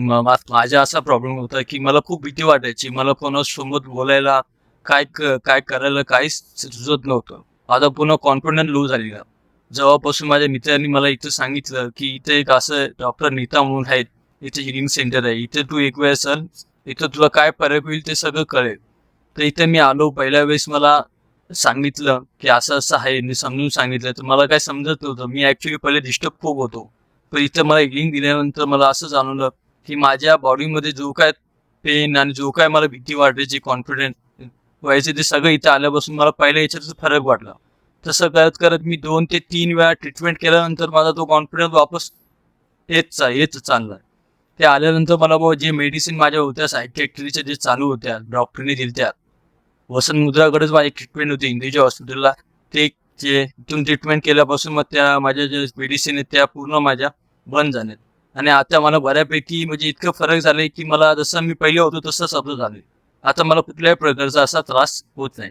माझा असा प्रॉब्लेम होता की मला खूप भीती वाटायची. मला कोणासोबत बोलायला, काय करायला काहीच सुचत नव्हतं. माझा पूर्ण कॉन्फिडन्स लो झालेला. जेव्हापासून माझ्या मित्रांनी मला इथं सांगितलं की इथे एक असं डॉक्टर नीता म्हणून आहेत, इथे हिलिंग सेंटर आहे. इथे तू एक वेळ चल, इथं तुला काय फरक होईल ते सगळं कळेल. तर इथे मी आलो. पहिल्या वेळेस मला सांगितलं की असं-असं आहे. मी समजून सांगितलं तर मला काही समजत नव्हतं. मी ॲक्चुअली पहिले डिस्टर्ब खूप होतो. पण इथं मला हिलिंग दिल्यानंतर मला असं जाणवलं की माझ्या बॉडीमध्ये जो काय पेन आणि जो काय मला भीती वाटायची, कॉन्फिडन्स व्हायचे ते सगळं इथं आल्यापासून मला पहिल्या याच्यात फरक वाटला. तसं करत मी 2 ते 3 वेळा ट्रीटमेंट केल्यानंतर माझा तो कॉन्फिडन्स वापस येत चालला. ते आल्यानंतर मला जे मेडिसिन माझ्या होत्या सायकियाट्रीच्या जे चालू होत्या, डॉक्टरने दिल्या. वसंत मुद्राकडेच माझी ट्रीटमेंट होती इंदिजा हॉस्पिटलला. ते जे इथून ट्रीटमेंट केल्यापासून मग त्या माझ्या ज्या मेडिसिन आहेत त्या पूर्ण माझ्या बंद झाल्यात. आणि आता मला बऱ्यापैकी म्हणजे इतकं फरक झालंय की मला जसं मी पहिले होतो तसंच आता झालंय. आता मला कुठल्याही प्रकारचा असा त्रास होत नाही.